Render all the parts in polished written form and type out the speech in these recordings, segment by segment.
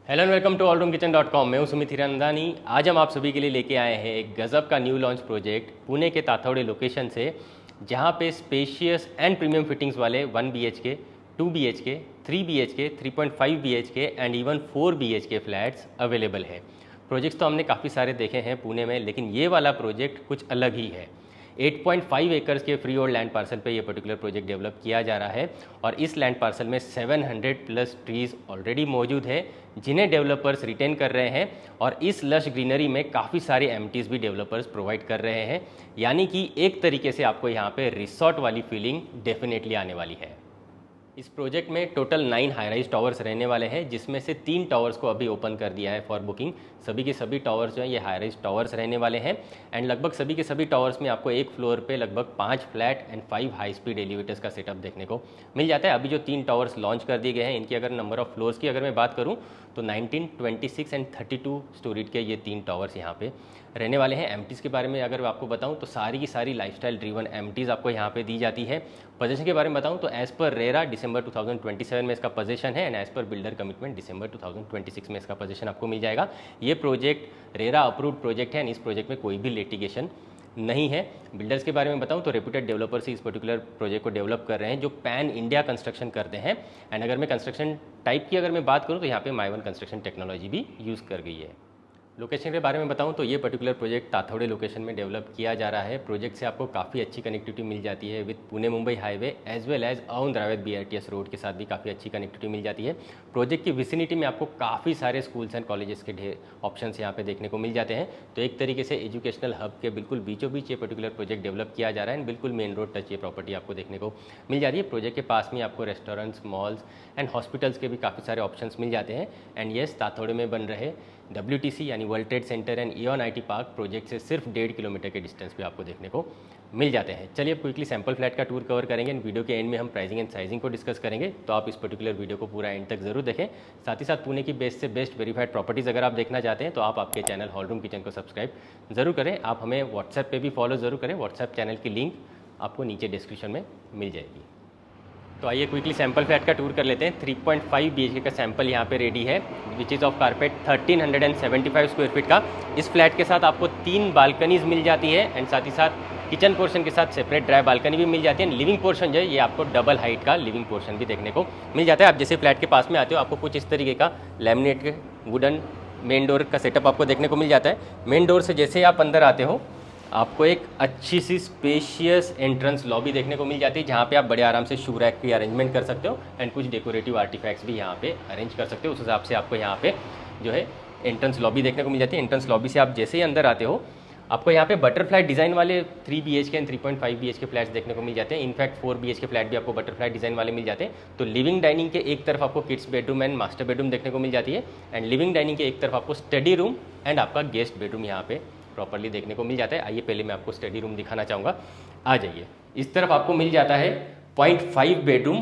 Hello and welcome to allroomkitchen.com। मैं हूं सुमित हिरंदानी। आज हम आप सभी के लिए लेके आए हैं एक गज़ब का न्यू लॉन्च प्रोजेक्ट पुणे के ताथौड़े लोकेशन से, जहां पे स्पेशियस एंड प्रीमियम फिटिंग्स वाले 1 BHK, 2 BHK, 3 BHK, 3.5 BHK and even 4 BHK flats available है। प्रोजेक्ट्स तो हमने काफ़ी सारे देखे हैं पुणे में, लेकिन ये वाला प्रोजेक्ट कुछ अलग ही है। 8.5 एकर्स के फ्री होल्ड लैंड पार्सल पे ये पर्टिकुलर प्रोजेक्ट डेवलप किया जा रहा है और इस लैंड पार्सल में 700 प्लस ट्रीज़ ऑलरेडी मौजूद है, जिन्हें डेवलपर्स रिटेन कर रहे हैं और इस लश ग्रीनरी में काफ़ी सारे एमिनिटीज़ भी डेवलपर्स प्रोवाइड कर रहे हैं। यानी कि एक तरीके से आपको यहाँ पे रिसॉर्ट वाली फीलिंग डेफिनेटली आने वाली है। इस प्रोजेक्ट में टोटल 9 हाई राइज टावर्स रहने वाले हैं, जिसमें से 3 टावर्स को अभी ओपन कर दिया है फॉर बुकिंग। सभी के सभी टावर्स जो हैं ये हाई राइज टावर्स रहने वाले हैं एंड लगभग सभी के सभी टावर्स में आपको एक फ्लोर पे लगभग 5 flat and 5 high speed elevators का सेटअप देखने को मिल जाता है। अभी जो 3 टावर्स लॉन्च कर दिए गए हैं, इनकी अगर नंबर ऑफ फ्लोर्स की अगर मैं बात करूँ तो 19, 26 एंड 32 स्टोरीज के ये 3 टावर्स यहाँ पे रहने वाले हैं। एमिनिटीज़ के बारे में अगर आपको बताऊं तो सारी की सारी लाइफस्टाइल ड्रिवन एमिनिटीज़ आपको यहाँ पे दी जाती है। पोजीशन के बारे में बताऊं तो एज़ पर रेरा दिसंबर 2027 में इसका पोजीशन है and as per builder commitment दिसंबर 2026 में इसका पोजीशन आपको मिल जाएगा। ये प्रोजेक्ट रेरा अप्रूव्ड प्रोजेक्ट है एंड इस प्रोजेक्ट में कोई भी लिटिगेशन नहीं है। बिल्डर्स के बारे में बताऊं तो रेप्यूटेड डेवलपर्स ही इस पर्टिकुलर प्रोजेक्ट को डेवलप कर रहे हैं, जो पैन इंडिया कंस्ट्रक्शन करते हैं। एंड अगर मैं कंस्ट्रक्शन टाइप की अगर मैं बात करूं तो यहाँ पे माइवन कंस्ट्रक्शन टेक्नोलॉजी भी यूज़ कर गई है। लोकेशन के बारे में बताऊं तो ये पर्टिकुलर प्रोजेक्ट ताथौड़े लोकेशन में डेवलप किया जा रहा है। प्रोजेक्ट से आपको काफ़ी अच्छी कनेक्टिविटी मिल जाती है with Pune Mumbai highway as well as औंध-रावेत BRTS road के साथ भी काफ़ी अच्छी कनेक्टिविटी मिल जाती है। प्रोजेक्ट की विसिनिटी में आपको काफ़ी सारे स्कूल्स एंड कॉलेजेस के ढेर ऑप्शंस यहाँ पे देखने को मिल जाते हैं। तो एक तरीके से एजुकेशनल हब के बिल्कुल बीचों बीच ये पर्टिकुलर प्रोजेक्ट डेवलप किया जा रहा है एंड बिल्कुल मेन रोड टच ये प्रॉपर्टी आपको देखने को मिल जाती है। प्रोजेक्ट के पास में आपको रेस्टोरेंट्स, मॉल्स एंड हॉस्पिटल्स के भी काफ़ी सारे ऑप्शंस मिल जाते हैं। एंड येस, ताथौड़े में बन रहे WTC यानी world trade centre and Eon IT park project से सिर्फ 1.5 किलोमीटर के डिस्टेंस पे आपको देखने को मिल जाते हैं। चलिए अब क्विकली सैंपल फ्लैट का टूर कवर करेंगे एंड वीडियो के एंड में हम प्राइसिंग एंड साइजिंग को डिस्कस करेंगे, तो आप इस पर्टिकुलर वीडियो को पूरा एंड तक जरूर देखें। साथ ही साथ पुणे की बेस्ट से बेस्ट वेरीफाइड प्रॉपर्टीज़ अगर आप देखना चाहते हैं तो आप आपके चैनल हॉलरूम किचन को सब्सक्राइब जरूर करें। आप हमें व्हाट्सएप पे भी फॉलो जरूर करें, व्हाट्सएप चैनल की लिंक आपको नीचे डिस्क्रिप्शन में मिल जाएगी। तो आइए क्विकली सैंपल फ्लैट का टूर कर लेते हैं। 3.5 BHK का सैंपल यहाँ पे रेडी है, which is of carpet 1375 square feet का। इस फ्लैट के साथ आपको 3 बालकनीज मिल जाती है एंड साथ ही साथ किचन पोर्शन के साथ सेपरेट ड्राई बालकनी भी मिल जाती है। लिविंग पोर्शन जो है ये आपको डबल हाइट का लिविंग पोर्शन भी देखने को मिल जाता है। आप जैसे फ्लैट के पास में आते हो आपको कुछ इस तरीके का लैमिनेट के वुडन मेन डोर का सेटअप आपको देखने को मिल जाता है। मेन डोर से जैसे आप अंदर आते हो आपको एक अच्छी सी स्पेशियस एंट्रेंस लॉबी देखने को मिल जाती है, जहाँ पे आप बड़े आराम से शू रैक की अरेंजमेंट कर सकते हो एंड कुछ डेकोरेटिव आर्टिफैक्ट्स भी यहाँ पे अरेंज कर सकते हो। उस हिसाब से आपको यहाँ पे जो है एंट्रेंस लॉबी देखने को मिल जाती है। एंट्रेंस लॉबी से आप जैसे ही अंदर आते हो आपको यहाँ पे बटरफ्लाई डिज़ाइन वाले 3 BHK एंड 3.5 BHK फ्लैट्स देखने को मिल जाते हैं। इनफैक्ट 4 BHK फ्लैट भी आपको बटरफ्लाई डिज़ाइन वाले मिल जाते हैं। तो लिविंग डाइनिंग के एक तरफ आपको kids bedroom and master bedroom देखने को मिल जाती है एंड लिविंग डाइनिंग के एक तरफ आपको स्टडी रूम एंड आपका गेस्ट बेडरूम यहाँ पे प्रॉपर्ली देखने को मिल जाता है। आइए पहले मैं आपको स्टडी रूम दिखाना चाहूँगा। आ जाइए, इस तरफ आपको मिल जाता है 0.5 बेडरूम,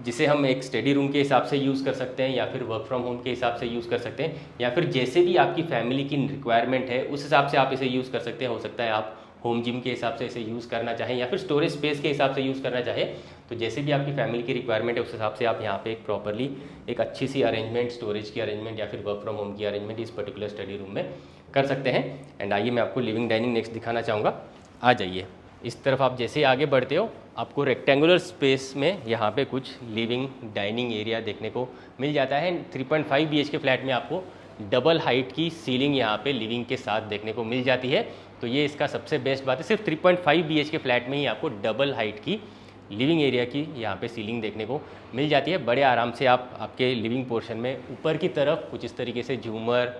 जिसे हम एक स्टडी रूम के हिसाब से यूज़ कर सकते हैं या फिर वर्क फ्रॉम होम के हिसाब से यूज़ कर सकते हैं, या फिर जैसे भी आपकी फैमिली की रिक्वायरमेंट है उस हिसाब से आप इसे यूज़ कर सकते हैं। हो सकता है आप होम जिम के हिसाब से इसे यूज़ करना चाहें या फिर स्टोरेज स्पेस के हिसाब से यूज़ करना चाहें, तो जैसे भी आपकी फैमिली की रिक्वायरमेंट है उस हिसाब से आप यहाँ पे एक प्रॉपरली एक अच्छी सी अरेंजमेंट, स्टोरेज की अरेंजमेंट या फिर वर्क फ्रॉम होम की अरेंजमेंट इस पर्टिकुलर स्टडी रूम में कर सकते हैं। एंड आइए मैं आपको लिविंग डाइनिंग नेक्स्ट दिखाना चाहूँगा। आ जाइए, इस तरफ आप जैसे आगे बढ़ते हो आपको रेक्टेंगुलर स्पेस में यहाँ पे कुछ लिविंग डाइनिंग एरिया देखने को मिल जाता है। 3.5 BHK फ्लैट में आपको डबल हाइट की सीलिंग यहाँ पे लिविंग के साथ देखने को मिल जाती है। तो ये इसका सबसे बेस्ट बात है, सिर्फ 3.5 BHK फ्लैट में ही आपको डबल हाइट की लिविंग एरिया की यहाँ पे सीलिंग देखने को मिल जाती है। बड़े आराम से आप आपके लिविंग पोर्शन में ऊपर की तरफ कुछ इस तरीके से झूमर,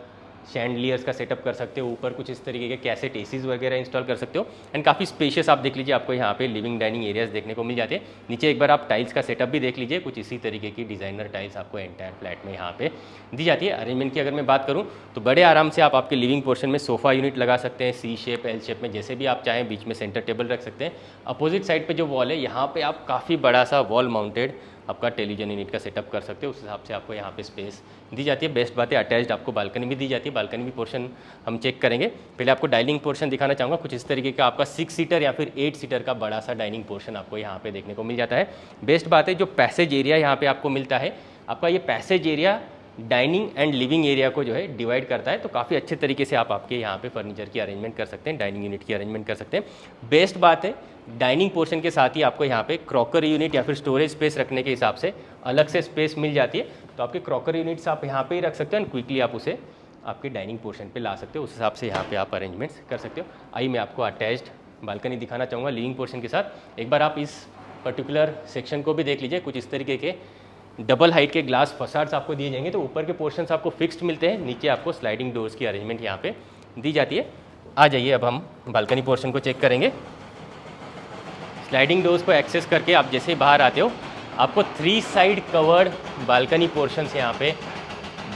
शैंडलियर्स का सेटअप कर सकते हो, ऊपर कुछ इस तरीके के कैसेट एसीज वगैरह इंस्टॉल कर सकते हो एंड काफ़ी स्पेशियस आप देख लीजिए आपको यहाँ पे लिविंग डाइनिंग एरियाज देखने को मिल जाते हैं। नीचे एक बार आप टाइल्स का सेटअप भी देख लीजिए, कुछ इसी तरीके की डिज़ाइनर टाइल्स आपको एंटायर फ्लैट में यहाँ पे दी जाती है। अरेंजमेंट की अगर मैं बात करूँ तो बड़े आराम से आप आपके लिविंग पोर्शन में सोफ़ा यूनिट लगा सकते हैं, C शेप, L शेप में, जैसे भी आप चाहें। बीच में सेंटर टेबल रख सकते हैं। अपोजिट साइड पर जो वॉल है यहाँ पर आप काफ़ी बड़ा सा वॉल माउंटेड आपका टेलीविजन यूनिट का सेटअप कर सकते हो। उस हिसाब से आपको यहाँ पे स्पेस दी जाती है। बेस्ट बात है अटैच्ड आपको बालकनी भी दी जाती है। बालकनी भी पोर्शन हम चेक करेंगे। पहले आपको डाइनिंग पोर्शन दिखाना चाहूँगा। कुछ इस तरीके का आपका 6 सीटर या फिर 8 सीटर का बड़ा सा डाइनिंग पोर्शन आपको यहाँ पे देखने को मिल जाता है। बेस्ट बात है जो पैसेज एरिया यहाँ पे आपको मिलता है, आपका ये passage area dining and living area को जो है डिवाइड करता है। तो काफ़ी अच्छे तरीके से आप आपके यहाँ पे फर्नीचर की अरेंजमेंट कर सकते हैं, डाइनिंग यूनिट की अरेंजमेंट कर सकते हैं। बेस्ट बात है डाइनिंग पोर्शन के साथ ही आपको यहाँ पे क्रॉकरी यूनिट या फिर स्टोरेज स्पेस रखने के हिसाब से अलग से स्पेस मिल जाती है। तो आपके क्रॉकरी यूनिट्स आप यहाँ पे ही रख सकते हैं एंड क्विकली आप उसे आपके डाइनिंग पोर्शन पे ला सकते हो, उस हिसाब से यहाँ पे आप अरेंजमेंट्स कर सकते हो। आइए मैं आपको अटैच्ड बालकनी दिखाना चाहूँगा लिविंग पोर्शन के साथ। एक बार आप इस पर्टिकुलर सेक्शन को भी देख लीजिए। कुछ इस तरीके के डबल हाइट के ग्लास फसाड्स आपको दिए जाएंगे। तो ऊपर के पोर्शंस आपको फिक्स्ड मिलते हैं, नीचे आपको स्लाइडिंग डोर्स की अरेंजमेंट यहाँ पे दी जाती है। आ जाइए अब हम बालकनी पोर्शन को चेक करेंगे। स्लाइडिंग डोर्स को एक्सेस करके आप जैसे ही बाहर आते हो आपको 3 साइड कवर्ड बालकनी पोर्शंस यहाँ पे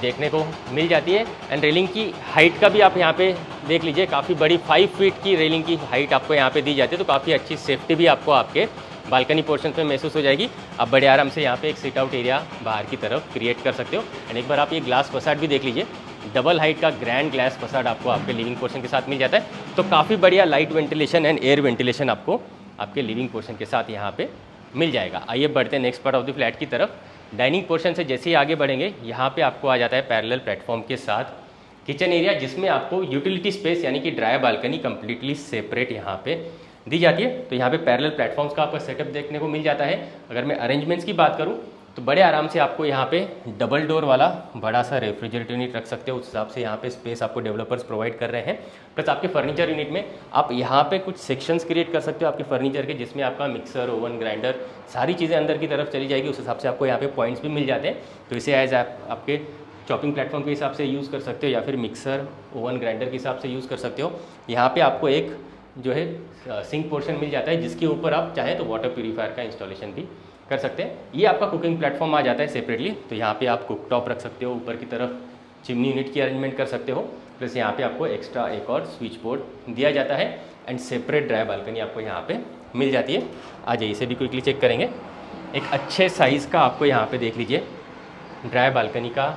देखने को मिल जाती है। एंड रेलिंग की हाइट का भी आप यहाँ पे देख लीजिए, काफ़ी बड़ी 5 फीट की रेलिंग की हाइट आपको यहाँ पे दी जाती है। तो काफ़ी अच्छी सेफ्टी भी आपको आपके बालकनी पोर्शन पे महसूस हो जाएगी। आप बड़े आराम से यहाँ पे एक सिट आउट एरिया बाहर की तरफ क्रिएट कर सकते हो। एंड एक बार आप ये ग्लास फसाड भी देख लीजिए, डबल हाइट का ग्रैंड ग्लास फसाड आपको आपके लिविंग पोर्शन के साथ मिल जाता है। तो काफ़ी बढ़िया light ventilation and air ventilation आपको आपके लिविंग पोर्शन के साथ यहाँ पे मिल जाएगा। आइए बढ़ते हैं next part of the flat की तरफ। डाइनिंग पोर्शन से जैसे ही आगे बढ़ेंगे यहाँ पे आपको आ जाता है पैरेलल प्लेटफॉर्म के साथ किचन एरिया, जिसमें आपको यूटिलिटी स्पेस यानी कि ड्राई बालकनी कंप्लीटली सेपरेट यहाँ पे दी जाती है। तो यहाँ पे पैरेलल प्लेटफॉर्म्स का आपको सेटअप देखने को मिल जाता है। अगर मैं अरेंजमेंट्स की बात करूँ तो बड़े आराम से आपको यहाँ पे डबल डोर वाला बड़ा सा रेफ्रिजरेटर यूनिट रख सकते हो। उस हिसाब से यहाँ पे स्पेस आपको डेवलपर्स प्रोवाइड कर रहे हैं। प्लस आपके फर्नीचर यूनिट में आप यहाँ पे कुछ सेक्शंस क्रिएट कर सकते हो आपके फर्नीचर के, जिसमें आपका मिक्सर, ओवन, ग्राइंडर सारी चीज़ें अंदर की तरफ चली जाएगी। उस हिसाब से आपको यहाँ पे पॉइंट्स भी मिल जाते हैं। तो इसे एज आपके चॉपिंग प्लेटफॉर्म के हिसाब से यूज़ कर सकते हो या फिर मिक्सर, ओवन, ग्राइंडर के हिसाब से यूज़ कर सकते हो। यहाँ पर आपको एक जो है सिंक पोर्शन मिल जाता है, जिसके ऊपर आप चाहें तो वाटर प्यूरीफायर का इंस्टॉलेशन भी कर सकते हैं। ये आपका कुकिंग प्लेटफॉर्म आ जाता है सेपरेटली। तो यहाँ पे आप कुक टॉप रख सकते हो, ऊपर की तरफ चिमनी यूनिट की अरेंजमेंट कर सकते हो। प्लस यहाँ पे आपको एक्स्ट्रा एक और स्विच बोर्ड दिया जाता है एंड सेपरेट ड्राई बालकनी आपको यहाँ पे मिल जाती है। आ जाइए इसे भी क्विकली चेक करेंगे। एक अच्छे साइज़ का आपको यहाँ पे देख लीजिए ड्राई बालकनी का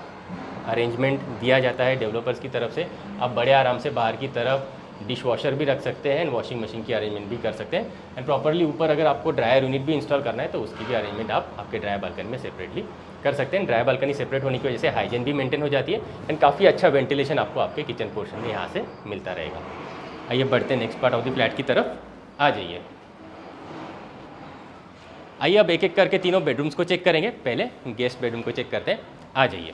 अरेंजमेंट दिया जाता है डेवलपर्स की तरफ से। आप बड़े आराम से बाहर की तरफ डिश वॉशर भी रख सकते हैं एंड वॉशिंग मशीन की अरेंजमेंट भी कर सकते हैं। एंड प्रॉपरली ऊपर अगर आपको ड्रायर यूनिट भी इंस्टॉल करना है तो उसकी भी अरेंजमेंट आप आपके ड्राई बालकनी में सेपरेटली कर सकते हैं। ड्राई बालकनी सेपरेट होने की वजह से हाइजीन भी मेंटेन हो जाती है एंड काफ़ी अच्छा वेंटिलेशन आपको आपके किचन पोर्शन में यहाँ से मिलता रहेगा। आइए बढ़ते हैं next part of the flat की तरफ। आ जाइए, आइए अब एक एक करके तीनों बेडरूम्स को चेक करेंगे। पहले गेस्ट बेडरूम को चेक करते हैं। आ जाइए,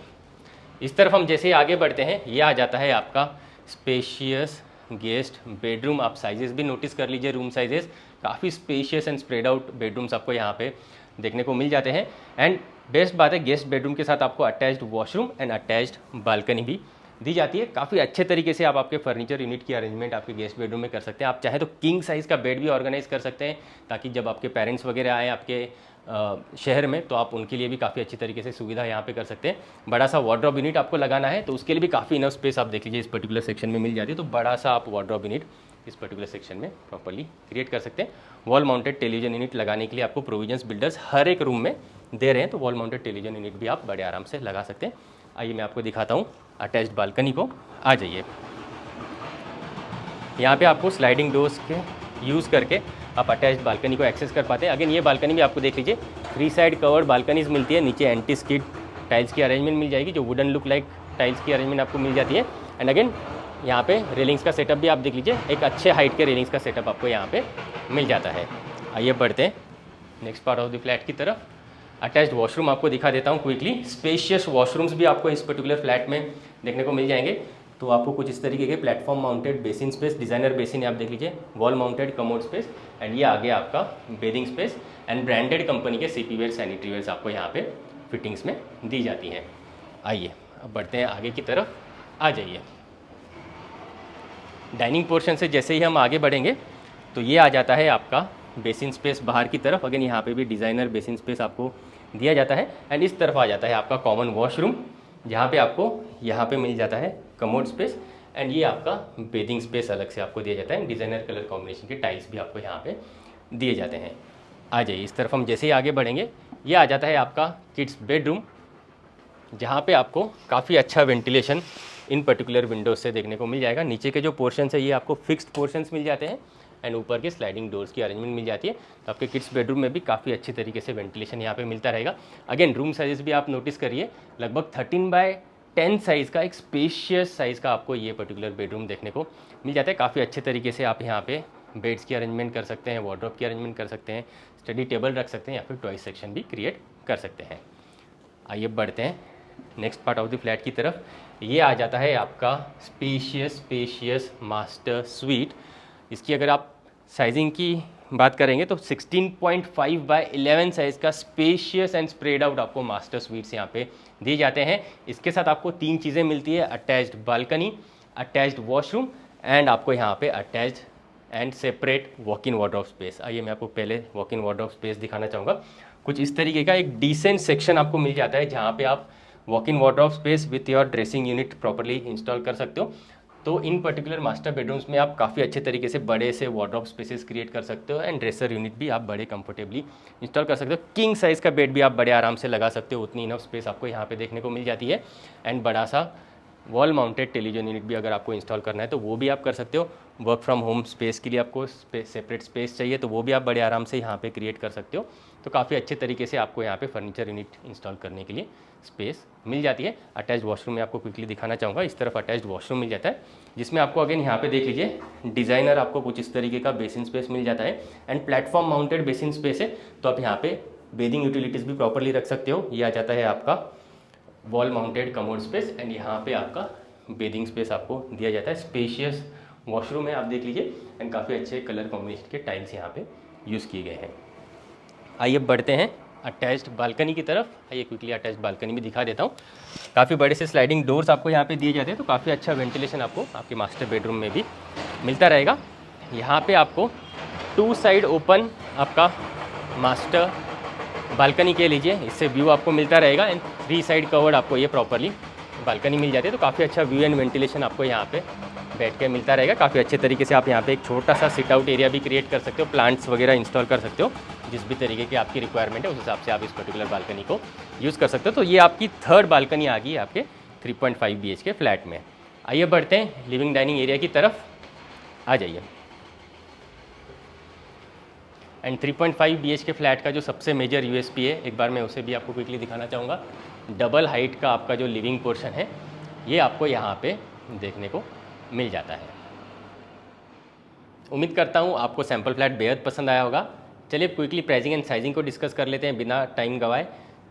इस तरफ हम जैसे ही आगे बढ़ते हैं ये आ जाता है आपका स्पेशियस गेस्ट बेडरूम। आप साइजेस भी नोटिस कर लीजिए, रूम साइजेस काफ़ी spacious and spread out bedrooms आपको यहाँ पे देखने को मिल जाते हैं। एंड बेस्ट बात है गेस्ट बेडरूम के साथ आपको attached washroom and attached balcony भी दी जाती है। काफ़ी अच्छे तरीके से आप आपके फर्नीचर यूनिट की अरेंजमेंट आपके गेस्ट बेडरूम में कर सकते हैं। आप चाहे तो किंग साइज़ का बेड भी ऑर्गेनाइज कर सकते हैं, ताकि जब आपके पेरेंट्स वगैरह आए आपके शहर में तो आप उनके लिए भी काफ़ी अच्छी तरीके से सुविधा यहाँ पे कर सकते हैं। बड़ा सा वार्डरोब यूनिट आपको लगाना है तो उसके लिए भी काफ़ी इनफ स्पेस आप देख लीजिए इस पर्टिकुलर सेक्शन में मिल जाती है। तो बड़ा सा आप वार्डरोब यूनिट इस पर्टिकुलर सेक्शन में प्रॉपर्ली क्रिएट कर सकते हैं। वॉल माउंटेड टेलीविजन यूनिट लगाने के लिए आपको प्रोविजंस बिल्डर्स हर एक रूम में दे रहे हैं। तो वॉल माउंटेड टेलीविजन यूनिट भी आप बड़े आराम से लगा सकते हैं। आइए मैं आपको दिखाता हूँ अटैच्ड बालकनी को। आ जाइए, यहाँ पे आपको स्लाइडिंग डोर्स के यूज़ करके आप अटैच्ड बालकनी को एक्सेस कर पाते हैं। अगेन ये बालकनी भी आपको देख लीजिए 3 साइड कवर्ड बालकनीज मिलती है। नीचे एंटी स्किड टाइल्स की अरेंजमेंट मिल जाएगी, जो वुडन लुक लाइक टाइल्स की अरेंजमेंट आपको मिल जाती है। एंड अगेन यहाँ पे रेलिंग्स का सेटअप भी आप देख लीजिए, एक अच्छे हाइट के रेलिंग्स का सेटअप आपको यहाँ पे मिल जाता है। आइए बढ़ते हैं next part of the flat की तरफ। अटैच्ड वॉशरूम आपको दिखा देता हूँ क्विकली। स्पेशियस वॉशरूम्स भी आपको इस पर्टिकुलर फ्लैट में देखने को मिल जाएंगे। तो आपको कुछ इस तरीके के platform mounted basin space, designer basin आप देख लीजिए, wall mounted commode space and ये आगे आपका bedding space and branded company के सीपी वेयर सैनिटरी वेयर्स आपको यहाँ पे फिटिंग्स में दी जाती हैं। आइए अब बढ़ते हैं आगे की तरफ। आ जाइए, डाइनिंग पोर्शन से जैसे ही हम आगे बढ़ेंगे तो ये आ जाता है आपका बेसिन स्पेस बाहर की तरफ। अगेन यहाँ पे भी डिज़ाइनर बेसिन स्पेस आपको दिया जाता है। एंड इस तरफ आ जाता है आपका कॉमन वॉशरूम, जहाँ पे आपको यहाँ पे मिल जाता है कमोड स्पेस एंड ये आपका बेडिंग स्पेस अलग से आपको दिया जाता है। डिज़ाइनर कलर कॉम्बिनेशन के टाइल्स भी आपको यहाँ पे दिए जाते हैं। आ जाइए, इस तरफ हम जैसे ही आगे बढ़ेंगे ये आ जाता है आपका किड्स बेडरूम, जहाँ पे आपको काफ़ी अच्छा वेंटिलेशन इन पर्टिकुलर विंडोज से देखने को मिल जाएगा। नीचे के जो पोर्शंस है ये आपको फिक्स्ड पोर्शंस मिल जाते हैं एंड ऊपर के स्लाइडिंग डोर्स की अरेंजमेंट मिल जाती है। तो आपके किड्स बेडरूम में भी काफ़ी अच्छी तरीके से वेंटिलेशन यहाँ पे मिलता रहेगा। अगेन रूम साइजेस भी आप नोटिस करिए, लगभग 13x10 साइज़ का एक स्पेशियस साइज़ का आपको ये पर्टिकुलर बेडरूम देखने को मिल जाता है। काफ़ी अच्छे तरीके से आप यहाँ पे बेड्स की अरेंजमेंट कर सकते हैं, वार्डरोब की अरेंजमेंट कर सकते हैं, स्टडी टेबल रख सकते हैं या फिर टॉयज सेक्शन भी क्रिएट कर सकते हैं। आइए बढ़ते हैं next part of the flat की तरफ। ये आ जाता है आपका स्पेशियस मास्टर स्वीट। इसकी अगर आप साइजिंग की बात करेंगे तो 16.5x11 साइज़ का स्पेशियस एंड स्प्रेड आउट आपको मास्टर स्वीट्स यहाँ पे दिए जाते हैं। इसके साथ आपको 3 चीज़ें मिलती है, attached balcony, attached washroom and आपको यहाँ पे attached and separate walk in wardrobe space. आइए मैं आपको पहले वॉक इन वार्डरोब स्पेस दिखाना चाहूँगा। कुछ इस तरीके का एक डिसेंट सेक्शन आपको मिल जाता है जहाँ पे आप walk in wardrobe space with your dressing unit properly install कर सकते हो। तो इन पर्टिकुलर मास्टर बेडरूम्स में आप काफ़ी अच्छे तरीके से बड़े से वार्डरोब स्पेसेस क्रिएट कर सकते हो एंड ड्रेसर यूनिट भी आप बड़े कंफर्टेबली इंस्टॉल कर सकते हो। किंग साइज़ का बेड भी आप बड़े आराम से लगा सकते हो, उतनी इनफ स्पेस आपको यहाँ पे देखने को मिल जाती है। एंड बड़ा सा वॉल माउंटेड टेलीविजन यूनिट भी अगर आपको इंस्टॉल करना है तो वो भी आप कर सकते हो। वर्क फ्रॉम होम स्पेस के लिए आपको सेपरेट स्पेस चाहिए तो वो भी आप बड़े आराम से यहाँ पे क्रिएट कर सकते हो। तो काफ़ी अच्छे तरीके से आपको यहाँ पे फर्नीचर यूनिट इंस्टॉल करने के लिए स्पेस मिल जाती है। अटैच्ड वॉशरूम में आपको क्विकली दिखाना चाहूँगा। इस तरफ अटैच्ड वॉशरूम मिल जाता है जिसमें आपको अगेन यहाँ पे देख लीजिए डिज़ाइनर आपको कुछ इस तरीके का बेसिन स्पेस मिल जाता है and platform mounted basin space है। तो आप यहाँ पे बेदिंग यूटिलिटीज़ भी प्रॉपरली रख सकते हो। ये आ जाता है आपका wall mounted commode space and यहाँ पे आपका बेदिंग स्पेस आपको दिया जाता है। स्पेशियस वॉशरूम है, आप देख लीजिए एंड काफ़ी अच्छे कलर कॉम्बिनेशन के टाइल्स यहाँ पे यूज़ किए गए हैं। आइए बढ़ते हैं अटैच्ड बालकनी की तरफ। आइए क्विकली अटैच्ड बालकनी भी दिखा देता हूँ। काफ़ी बड़े से स्लाइडिंग डोर्स आपको यहाँ पे दिए जाते हैं तो काफ़ी अच्छा वेंटिलेशन आपको आपके मास्टर बेडरूम में भी मिलता रहेगा। यहाँ पे आपको 2 साइड ओपन आपका मास्टर बालकनी के लीजिए, इससे व्यू आपको मिलता रहेगा एंड 3 साइड कवर्ड आपको ये प्रॉपरली बालकनी मिल जाती है। तो काफ़ी अच्छा व्यू एंड वेंटिलेशन आपको यहाँ पे बैठ के मिलता रहेगा। काफ़ी अच्छे तरीके से आप यहाँ पे एक छोटा सा सिट आउट एरिया भी क्रिएट कर सकते हो, प्लांट्स वगैरह इंस्टॉल कर सकते हो। जिस भी तरीके की आपकी रिक्वायरमेंट है उस हिसाब से आप इस पर्टिकुलर बालकनी को यूज़ कर सकते हो। तो ये आपकी 3rd बालकनी आ गई आपके 3.5 BHK फ्लैट में। आइए बढ़ते हैं लिविंग डाइनिंग एरिया की तरफ, आ जाइए। एंड 3.5 BHK फ्लैट का जो सबसे मेजर USP है, एक बार मैं उसे भी आपको क्विकली दिखाना चाहूँगा। डबल हाइट का आपका जो लिविंग पोर्शन है ये आपको यहाँ पे देखने को मिल जाता है। उम्मीद करता हूँ आपको सैम्पल फ्लैट बेहद पसंद आया होगा। चलिए क्विकली प्राइसिंग एंड साइजिंग को डिस्कस कर लेते हैं बिना टाइम गवाए।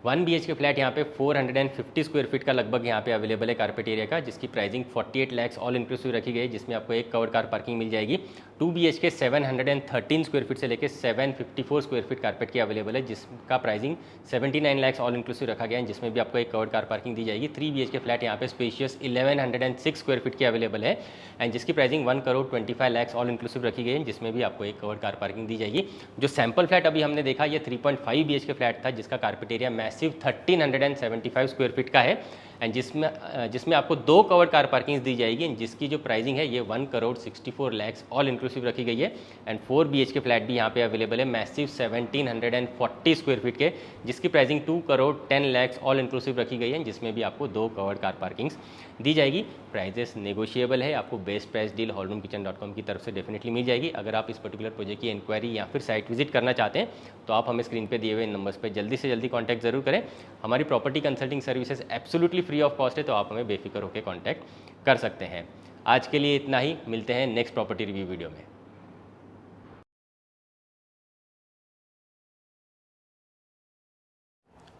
1 BHK फ्लैट यहाँ पे 450 स्क्वायर फीट का लगभग यहाँ पे अवेलेबल है कारपेट एरिया का, जिसकी प्राइसिंग 48 लाख ऑल इंक्लूसिव रखी गई है, जिसमें आपको एक कवर्ड कार पार्किंग मिल जाएगी। 2 BHK 713 स्क्वायर फीट से लेकर 754 स्क्वायर फीट कारपेट की अवेलेबल है, जिसका प्राइसिंग 79 लाख ऑल इंक्लूसिव रखा गया है, जिसमें भी आपको एक कवर्ड कार पार्किंग दी जाएगी। 3 BHK फ्लैट यहाँ पे स्पेशियस 1106 स्क्वायर फीट की अवेलेबल है एंड जिसकी प्राइसिंग 1,25 लाख ऑल इंक्लूसिव रखी गई है, जिसमें भी आपको एक कवर्ड कार पार्किंग दी जाएगी। जो सैम्पल फ्लैट अभी हमने देखा ये 3.5 BHK फ्लैट था, जिसका carpet area massive 1375 square feet का है एंड जिसमें आपको 2 कवर्ड कार पार्किंग्स दी जाएगी, जिसकी जो प्राइसिंग है ये 1,64 लाख ऑल इंक्लूसिव रखी गई है। एंड 4 BHK फ्लैट भी यहाँ पे अवेलेबल है मैसिव 1740 स्क्वायर फीट के, जिसकी प्राइसिंग 2,10 लाख ऑल इंक्लूसिव रखी गई है, जिसमें भी आपको 2 कवर्ड कार पार्किंग्स दी जाएगी। प्राइजेस नेगोशिएबल है, आपको बेस्ट प्राइस डील hallroomkitchen.com की तरफ से डेफिनेटली मिल जाएगी। अगर आप इस पर्टिकुलर प्रोजेक्ट की इंक्वायरी या फिर साइट विजिट करना चाहते हैं तो आप हमें स्क्रीन पे दिए हुए नंबर्स पे जल्दी से जल्दी कॉन्टैक्ट जरूर करें। हमारी property consulting services absolutely free of cost है, तो आप हमें बेफिक्र होकर कॉन्टैक्ट कर सकते हैं। आज के लिए इतना ही, मिलते हैं नेक्स्ट प्रॉपर्टी रिव्यू वीडियो में।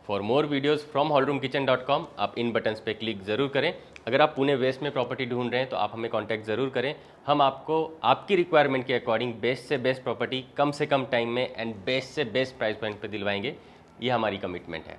For more videos from hallroomkitchen.com आप इन बटन्स पे क्लिक ज़रूर करें। अगर आप पुणे वेस्ट में प्रॉपर्टी ढूंढ रहे हैं तो आप हमें कांटेक्ट ज़रूर करें। हम आपको आपकी रिक्वायरमेंट के अकॉर्डिंग बेस्ट से बेस्ट प्रॉपर्टी कम से कम टाइम में एंड बेस्ट से बेस्ट प्राइस पॉइंट पे दिलवाएंगे। ये हमारी कमिटमेंट है।